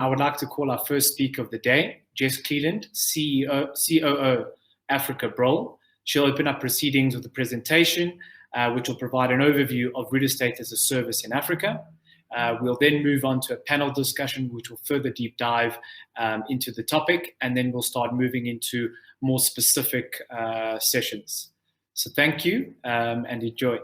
I would like to call our first speaker of the day, Jess Cleland, COO, Africa Brol. She'll open up proceedings with a presentation, which will provide an overview of real estate as a service in Africa. We'll then move on to a panel discussion, which will further deep dive into the topic, and then we'll start moving into more specific sessions. So thank you and enjoy.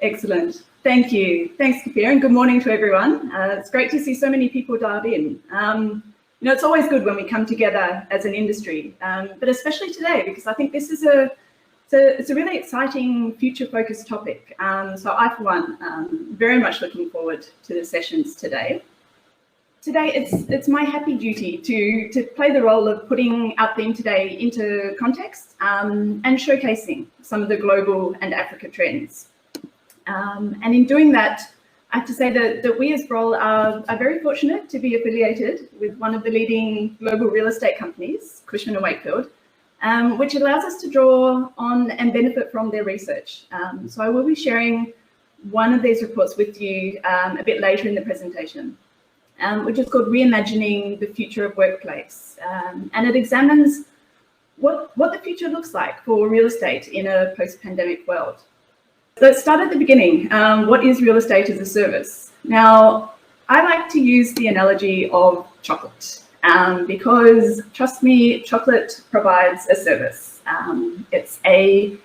Excellent. Thank you. Thanks, Kapir, and good morning to everyone. It's great to see so many people dialed in. It's always good when we come together as an industry, but especially today, because I think this is it's a really exciting future-focused topic. So I, for one, very much looking forward to the sessions today. Today, it's my happy duty to play the role of putting our theme today into context and showcasing some of the global and Africa trends. And in doing that, I have to say that we as Brol are very fortunate to be affiliated with one of the leading global real estate companies, Cushman & Wakefield, which allows us to draw on and benefit from their research. So I will be sharing one of these reports with you a bit later in the presentation, which is called Reimagining the Future of Workplace. And it examines what the future looks like for real estate in a post-pandemic world. So let's start at the beginning. What is real estate as a service? Now, I like to use the analogy of chocolate because, trust me, chocolate provides a service. It's a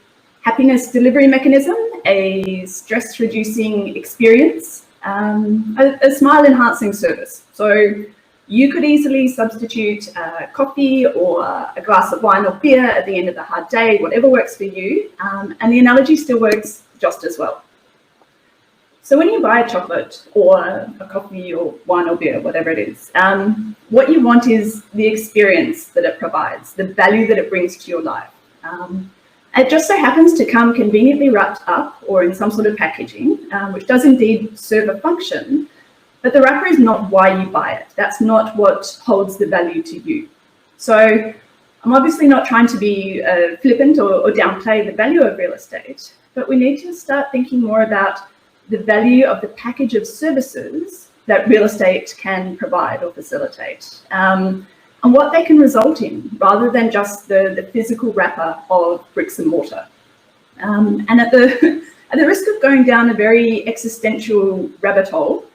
happiness delivery mechanism, a stress-reducing experience, a smile-enhancing service. So you could easily substitute coffee or a glass of wine or beer at the end of the hard day, whatever works for you, and the analogy still works just as well. So when you buy a chocolate or a coffee or wine or beer, whatever it is, what you want is the experience that it provides, the value that it brings to your life. It just so happens to come conveniently wrapped up or in some sort of packaging, which does indeed serve a function, but the wrapper is not why you buy it. That's not what holds the value to you. So I'm obviously not trying to be flippant or downplay the value of real estate, but we need to start thinking more about the value of the package of services that real estate can provide or facilitate, and what they can result in, rather than just the physical wrapper of bricks and mortar. And at the risk of going down a very existential rabbit hole,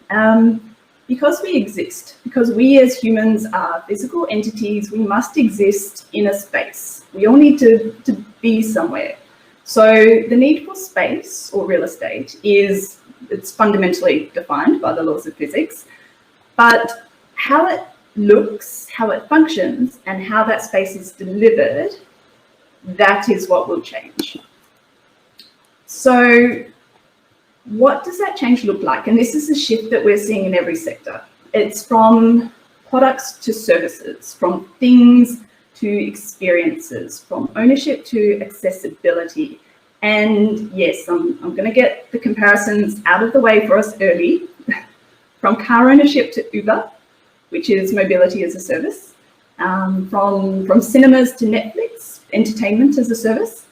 because we exist, because we as humans are physical entities, we must exist in a space. We all need to be somewhere. So the need for space or real estate it's fundamentally defined by the laws of physics, but how it looks, how it functions, and how that space is delivered, that is what will change. So what does that change look like? And this is a shift that we're seeing in every sector. It's from products to services, from things to experiences, from ownership to accessibility. And yes, I'm going to get the comparisons out of the way for us early, from car ownership to Uber, which is mobility as a service, from cinemas to Netflix, entertainment as a service.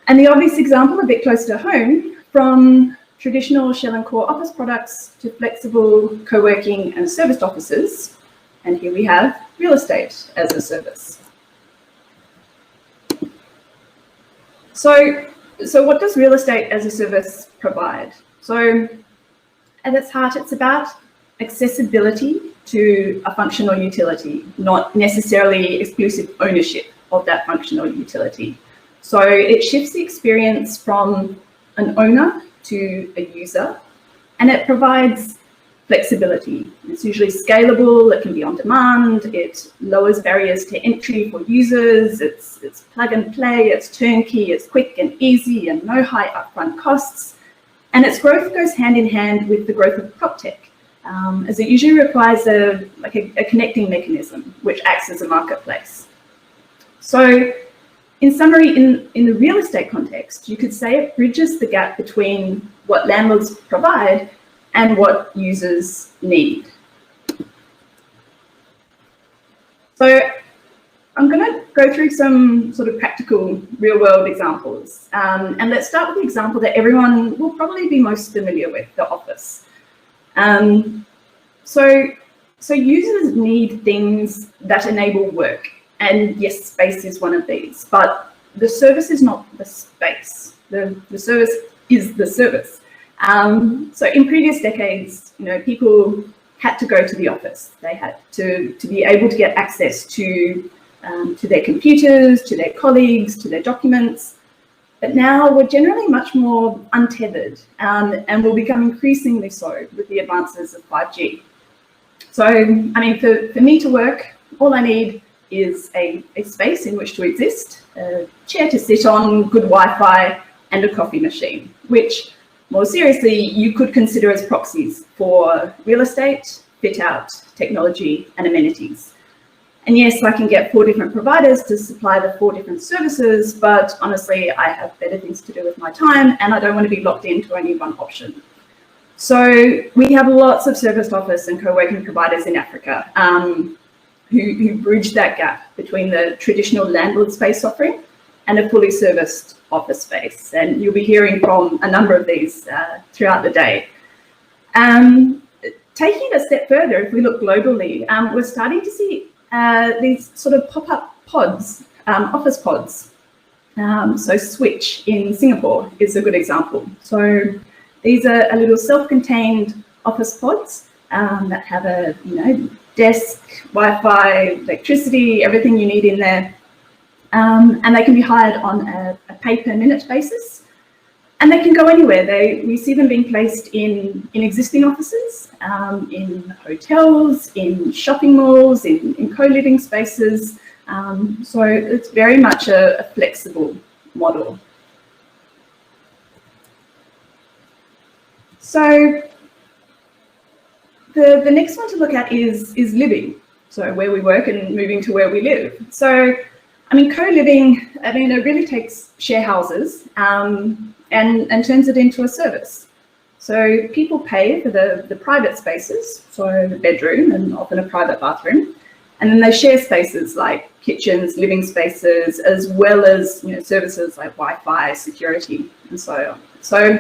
And the obvious example, a bit close to home, from traditional shell and core office products to flexible co-working and serviced offices. And here we have real estate as a service. So what does real estate as a service provide? So at its heart, it's about accessibility to a functional utility, not necessarily exclusive ownership of that functional utility. So it shifts the experience from an owner to a user, and it provides flexibility. It's usually scalable, it can be on demand, it lowers barriers to entry for users, it's plug and play, it's turnkey, it's quick and easy and no high upfront costs. And its growth goes hand in hand with the growth of prop tech, as it usually requires a connecting mechanism which acts as a marketplace. So in summary, in the real estate context, you could say it bridges the gap between what landlords provide and what users need. So I'm going to go through some sort of practical real-world examples. And let's start with the example that everyone will probably be most familiar with, the office. So users need things that enable work. And yes, space is one of these, but the service is not the space. The service is the service. So in previous decades, people had to go to the office. They had to be able to get access to their computers, to their colleagues, to their documents. But now we're generally much more untethered and will become increasingly so with the advances of 5G. So, I mean, for me to work, all I need is a space in which to exist, a chair to sit on, good Wi-Fi, and a coffee machine, which, more seriously, you could consider as proxies for real estate, fit-out, technology, and amenities. And yes, I can get 4 different providers to supply the 4 different services, but honestly, I have better things to do with my time, and I don't want to be locked into only one option. So we have lots of serviced office and co-working providers in Africa who bridge that gap between the traditional landlord space offering and a fully serviced office space. And you'll be hearing from a number of these throughout the day. Taking it a step further, if we look globally, we're starting to see these sort of pop-up pods, office pods. So Switch in Singapore is a good example. So these are a little self-contained office pods that have a desk, Wi-Fi, electricity, everything you need in there. And they can be hired on a pay-per-minute basis. And they can go anywhere. We see them being placed in existing offices, in hotels, in shopping malls, in co-living spaces. So it's very much a flexible model. So the next one to look at is living. So where we work and moving to where we live. So, I mean, co-living, it really takes share houses and turns it into a service. So people pay for the private spaces, so the bedroom and often a private bathroom. And then they share spaces like kitchens, living spaces, as well as services like Wi-Fi, security, and so on. So,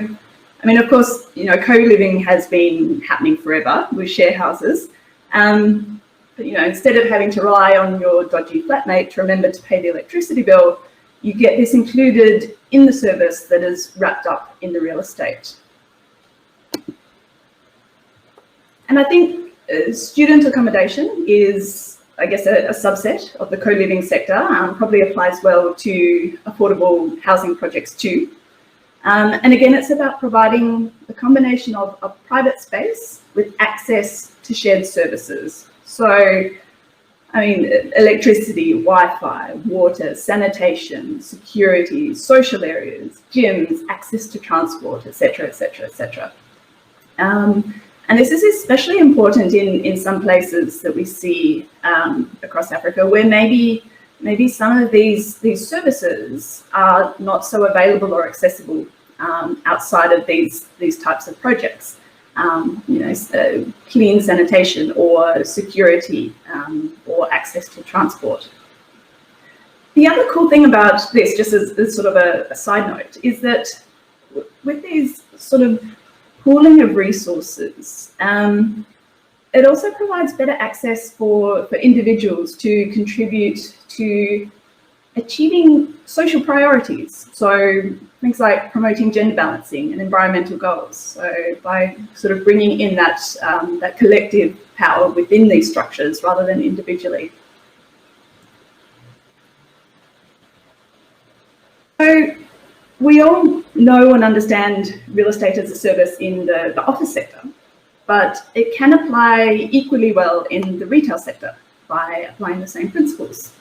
I mean, of course, co-living has been happening forever with share houses. But, instead of having to rely on your dodgy flatmate to remember to pay the electricity bill, you get this included in the service that is wrapped up in the real estate. And I think student accommodation is, I guess, a subset of the co-living sector, probably applies well to affordable housing projects too. And again, it's about providing a combination of private space with access to shared services. So, I mean, electricity, Wi-Fi, water, sanitation, security, social areas, gyms, access to transport, etc., etc., etc. And this is especially important in some places that we see across Africa, where maybe some of these services are not so available or accessible outside of these types of projects. Clean sanitation or security or access to transport. The other cool thing about this, just as sort of a side note, is that with these sort of pooling of resources, it also provides better access for individuals to contribute to achieving social priorities. So things like promoting gender balancing and environmental goals. So by sort of bringing in that collective power within these structures rather than individually. So we all know and understand real estate as a service in the office sector, but it can apply equally well in the retail sector by applying the same principles.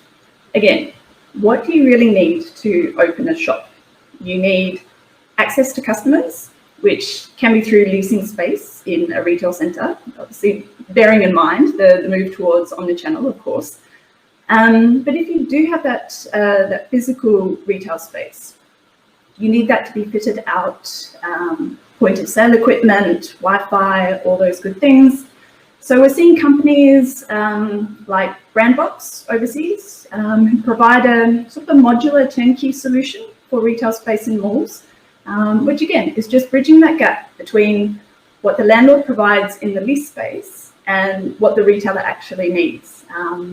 Again, what do you really need to open a shop? You need access to customers, which can be through leasing space in a retail centre, obviously bearing in mind the move towards omnichannel, of course. But if you do have that physical retail space, you need that to be fitted out, point of sale equipment, Wi-Fi, all those good things. So we're seeing companies like Brandbox overseas who provide a sort of a modular turnkey solution for retail space in malls, which again is just bridging that gap between what the landlord provides in the lease space and what the retailer actually needs.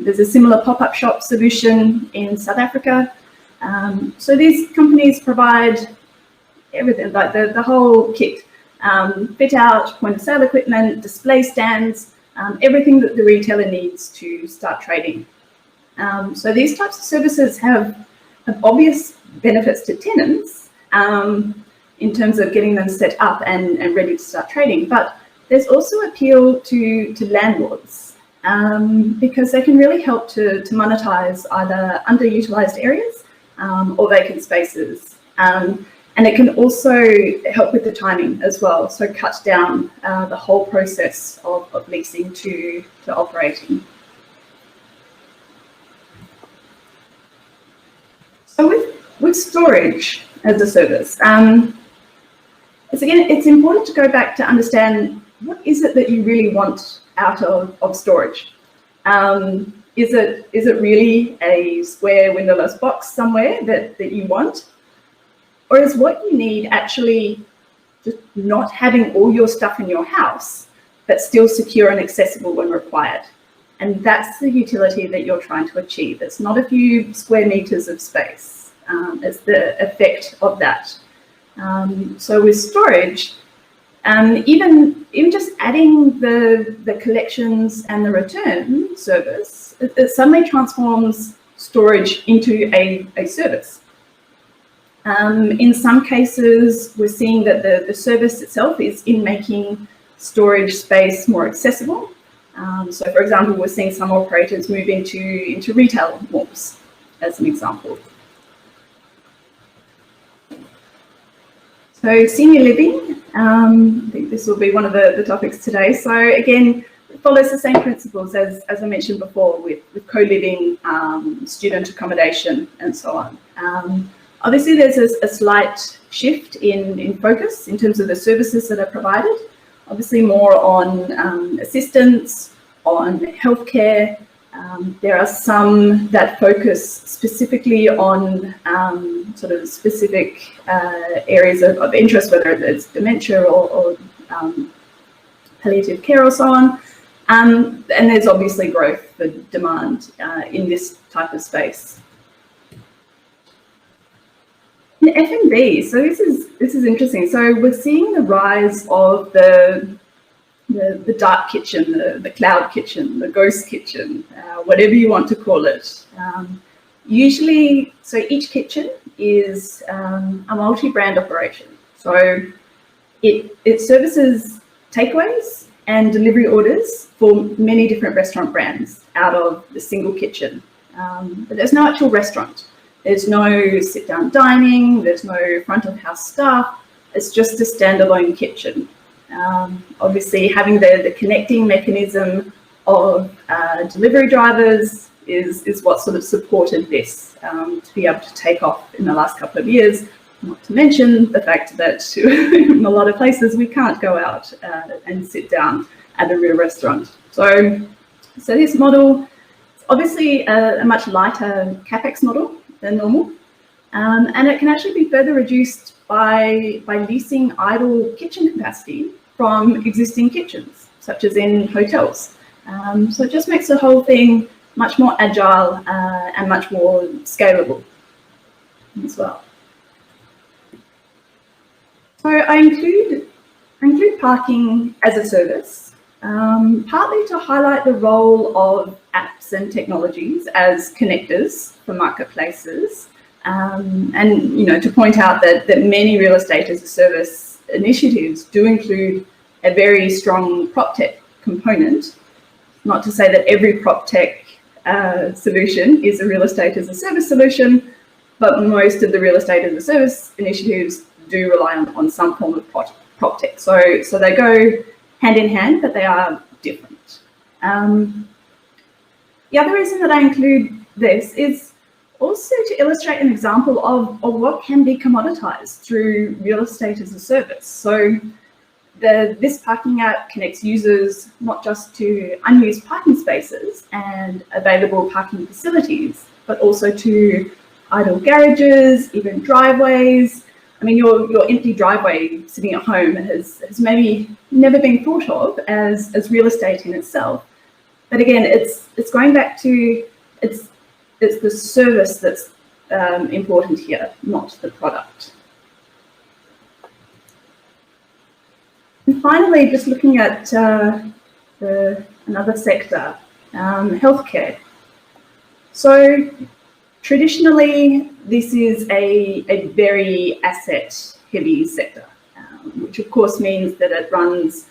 There's a similar pop-up shop solution in South Africa. So these companies provide everything, like the whole kit, fit out, point of sale equipment, display stands, everything that the retailer needs to start trading. So these types of services have obvious benefits to tenants in terms of getting them set up and ready to start trading, but there's also appeal to landlords because they can really help to monetize either underutilized areas or vacant spaces. And it can also help with the timing as well, so cut down the whole process of leasing to operating. So with storage as a service, it's important to go back to understand what is it that you really want out of storage. Is it really a square windowless box somewhere that you want? Or is what you need actually just not having all your stuff in your house, but still secure and accessible when required? And that's the utility that you're trying to achieve. It's not a few square meters of space. It's the effect of that. So with storage, even just adding the collections and the return service, it suddenly transforms storage into a service. In some cases, we're seeing that the service itself is in making storage space more accessible. So for example, we're seeing some operators move into retail malls, as an example. So senior living, I think this will be one of the topics today. So again, it follows the same principles as I mentioned before with co-living, student accommodation, and so on. Obviously, there's a slight shift in focus in terms of the services that are provided. Obviously, more on assistance, on healthcare. There are some that focus specifically on sort of specific areas of interest, whether it's dementia or palliative care or so on. And there's obviously growth for demand in this type of space. In F&B, so this is interesting. So we're seeing the rise of the dark kitchen, the cloud kitchen, the ghost kitchen, whatever you want to call it. Usually, so each kitchen is a multi-brand operation. So it services takeaways and delivery orders for many different restaurant brands out of the single kitchen. But there's no actual restaurant. There's no sit-down dining, there's no front of house staff, it's just a standalone kitchen. Obviously, having the connecting mechanism of delivery drivers is what sort of supported this to be able to take off in the last couple of years, not to mention the fact that in a lot of places we can't go out and sit down at a real restaurant. So this model is obviously a much lighter CapEx model than normal, and it can actually be further reduced by leasing idle kitchen capacity from existing kitchens, such as in hotels. So it just makes the whole thing much more agile and much more scalable as well. So I include parking as a service, partly to highlight the role of apps and technologies as connectors for marketplaces, and to point out that many real estate as a service initiatives do include a very strong prop tech component. Not to say that every prop tech solution is a real estate as a service solution, but most of the real estate as a service initiatives do rely on some form of prop tech. So they go hand in hand, but they are different. The other reason that I include this is also to illustrate an example of what can be commoditized through real estate as a service. So this parking app connects users not just to unused parking spaces and available parking facilities, but also to idle garages, even driveways. I mean, your empty driveway sitting at home has maybe never been thought of as real estate in itself. But again, it's going back to it's the service that's important here, not the product. And finally, just looking at another sector, healthcare. So traditionally, this is a very asset-heavy sector, which of course means that it runs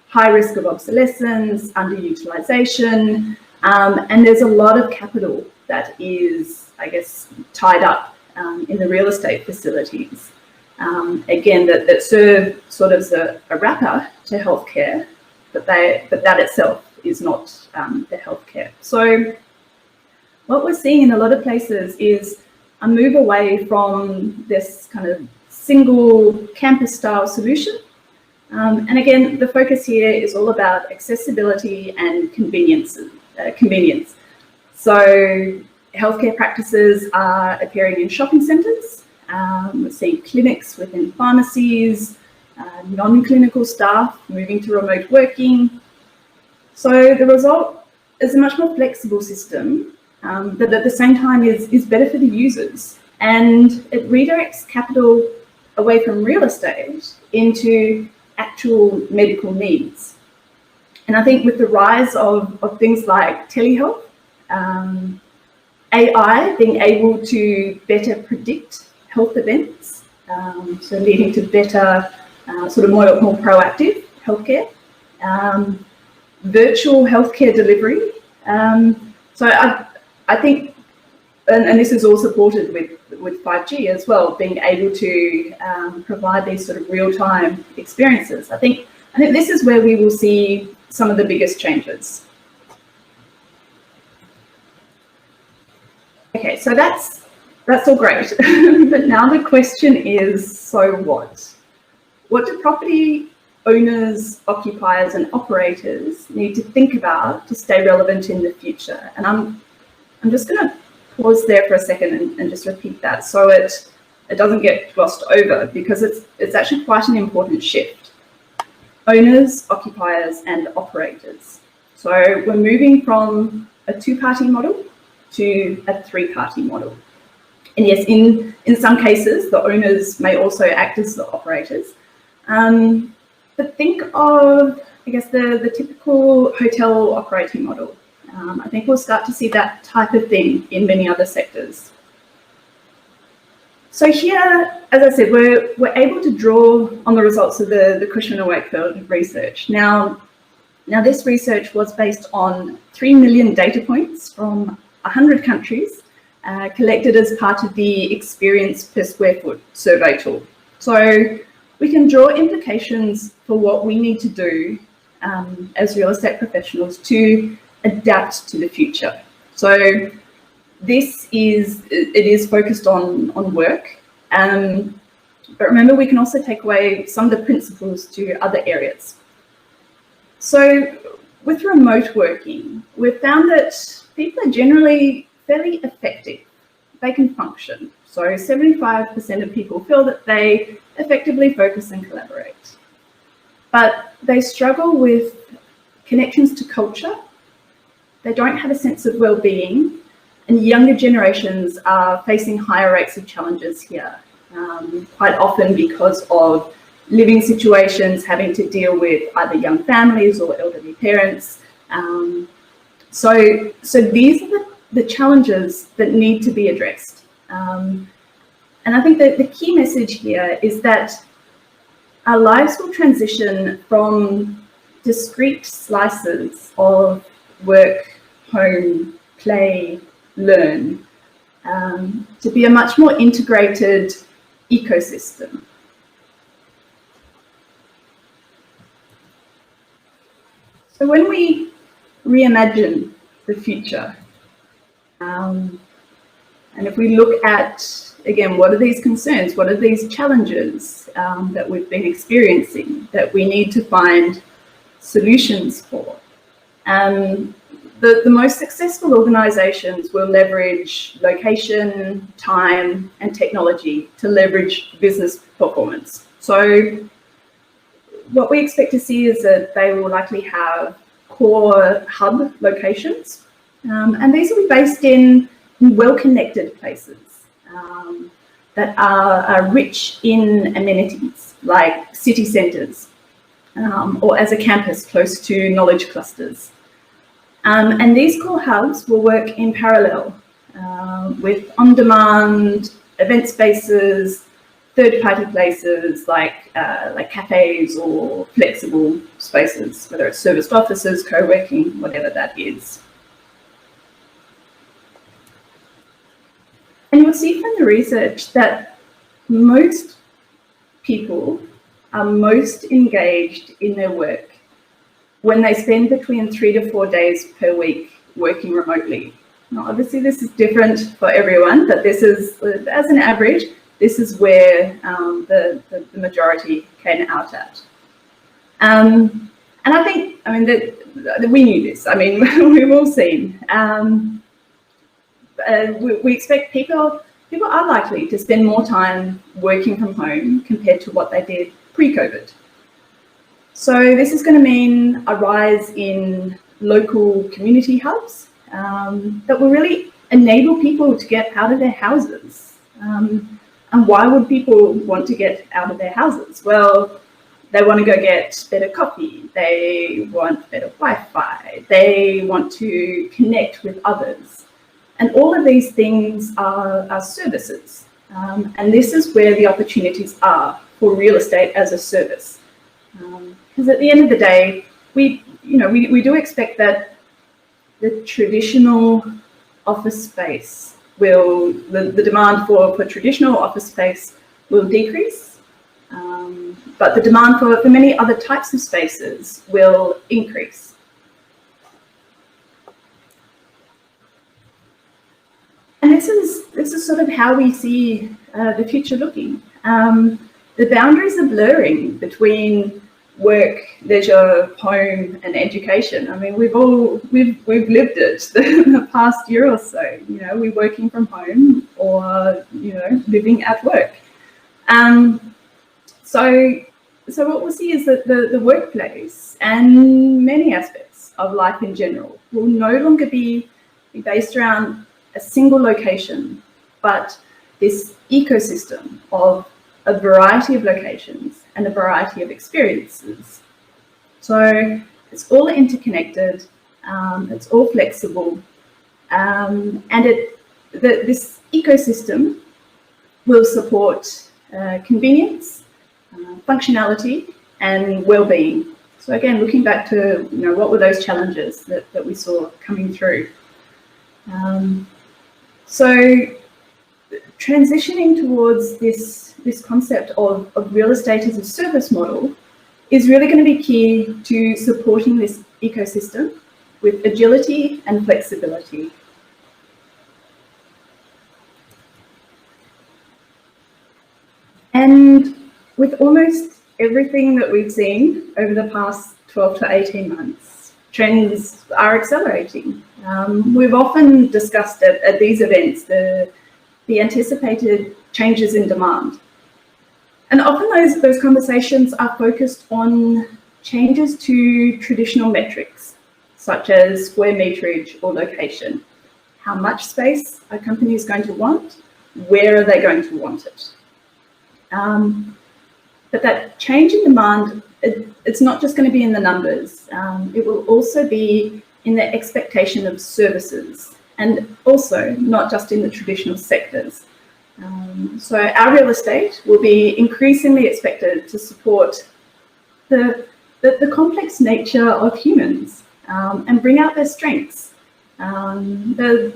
high risk of obsolescence, underutilization, and there's a lot of capital that is, I guess, tied up in the real estate facilities. Again, that serve sort of as a wrapper to healthcare, but that itself is not the healthcare. So what we're seeing in a lot of places is a move away from this kind of single campus style solution. And again, the focus here is all about accessibility and convenience. So healthcare practices are appearing in shopping centres. We're seeing clinics within pharmacies, non-clinical staff moving to remote working. So the result is a much more flexible system that at the same time is better for the users, and it redirects capital away from real estate into actual medical needs. And I think with the rise of things like telehealth, AI being able to better predict health events, so leading to better, sort of more proactive healthcare, virtual healthcare delivery. So I think, and this is all supported with 5G as well, being able to provide these sort of real-time experiences. I think this is where we will see some of the biggest changes. Okay, so that's all great, but now the question is, so what? What do property owners, occupiers, and operators need to think about to stay relevant in the future? And I'm just going to pause there for a second and just repeat that so it doesn't get glossed over, because it's actually quite an important shift. Owners, occupiers, and operators. So we're moving from a two-party model to a three-party model. And yes, in some cases, the owners may also act as the operators. But think of, I guess, the typical hotel operating model. I think we'll start to see that type of thing in many other sectors. So here, as I said, we're able to draw on the results of the Cushman & Wakefield research. Now this research was based on 3 million data points from 100 countries, collected as part of the experience per square foot survey tool. So we can draw implications for what we need to do as real estate professionals to adapt to the future. So this is focused on work, but remember, we can also take away some of the principles to other areas. So with remote working, we've found that people are generally fairly effective. They can function. So 75% of people feel that they effectively focus and collaborate. But they struggle with connections to culture. They don't have a sense of well-being, and younger generations are facing higher rates of challenges here, quite often because of living situations, having to deal with either young families or elderly parents. So these are the challenges that need to be addressed. And I think that the key message here is that our lives will transition from discrete slices of work, home, play, learn, to be a much more integrated ecosystem. So when we reimagine the future, and And if we look at, again, what are these concerns? What are these challenges that we've been experiencing that we need to find solutions for? The most successful organizations will leverage location, time, and technology to leverage business performance. So what we expect to see is that they will likely have core hub locations, and these will be based in well-connected places that are rich in amenities, like city centres, or as a campus close to knowledge clusters. And these core hubs will work in parallel with on-demand event spaces, third-party places like cafes or flexible spaces, whether it's serviced offices, co-working, whatever that is. And you'll see from the research that most people are most engaged in their work when they spend between 3 to 4 days per week working remotely. Now, obviously, this is different for everyone, but this is, as an average, this is where the majority came out at. And I think, that we knew this. I mean, we've all seen. We expect people are likely to spend more time working from home compared to what they did pre-COVID. So this is going to mean a rise in local community hubs that will really enable people to get out of their houses. And why would people want to get out of their houses? Well, they want to go get better coffee, they want better Wi-Fi, they want to connect with others. And all of these things are services. And this is where the opportunities are for real estate as a service. Because at the end of the day, we do expect that the traditional office space will, the demand for traditional office space will decrease, but the demand for many other types of spaces will increase. And this is sort of how we see the future looking. The boundaries are blurring between work, leisure, home, and education. I mean, we've lived it the past year or so. We're working from home or living at work. So what we'll see is that the workplace and many aspects of life in general will no longer be based around a single location, but this ecosystem of a variety of locations and a variety of experiences. So it's all interconnected, it's all flexible, and this ecosystem will support convenience, functionality, and well-being. So again, looking back to what were those challenges that we saw coming through. So transitioning towards this concept of real estate as a service model is really going to be key to supporting this ecosystem with agility and flexibility. And with almost everything that we've seen over the past 12 to 18 months, trends are accelerating. We've often discussed at these events the anticipated changes in demand. And often those conversations are focused on changes to traditional metrics, such as square meterage or location. How much space are companies going to want? Where are they going to want it? But that change in demand, it's not just going to be in the numbers. It will also be in the expectation of services, and also not just in the traditional sectors. So our real estate will be increasingly expected to support the complex nature of humans and bring out their strengths, the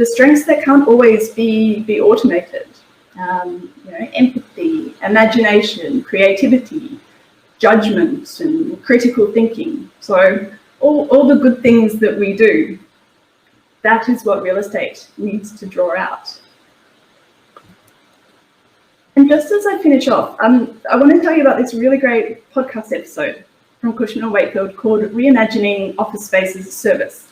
strengths that can't always be automated. Empathy, imagination, creativity, judgment, and critical thinking. So all the good things that we do. that is what real estate needs to draw out. And just as I finish off, I want to tell you about this really great podcast episode from Cushman & Wakefield called Reimagining Office Space as a Service.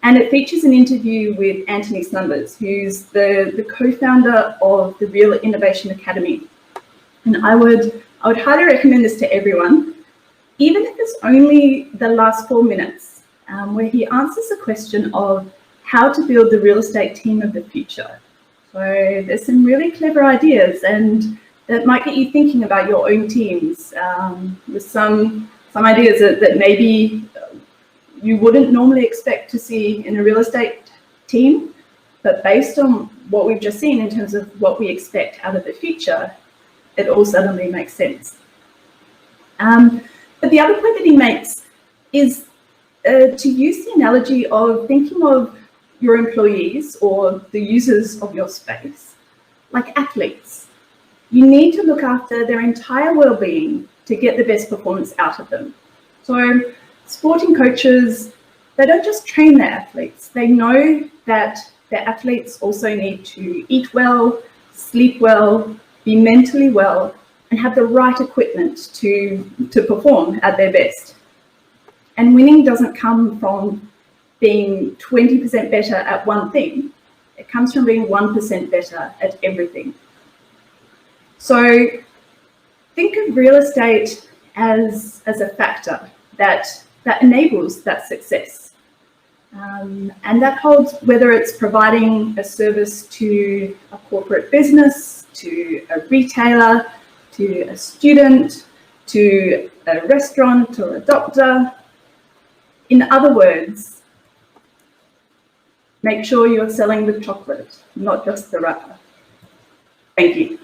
And it features an interview with Anthony Slumbers, who's the co-founder of the Real Innovation Academy. And I would highly recommend this to everyone, even if it's only the last 4 minutes, where he answers the question of how to build the real estate team of the future. So there's some really clever ideas, and that might get you thinking about your own teams, with some ideas that maybe you wouldn't normally expect to see in a real estate team, but based on what we've just seen in terms of what we expect out of the future, it all suddenly makes sense. But the other point that he makes is to use the analogy of thinking of your employees or the users of your space like athletes. You need to look after their entire well-being to get the best performance out of them. So sporting coaches, they don't just train their athletes. They know that their athletes also need to eat well, sleep well, be mentally well, and have the right equipment to perform at their best. And winning doesn't come from being 20% better at one thing. It comes from being 1% better at everything. So think of real estate as a factor that enables that success. And that holds whether it's providing a service to a corporate business, to a retailer, to a student, to a restaurant or a doctor. In other words, make sure you're selling the chocolate, not just the wrapper. Thank you.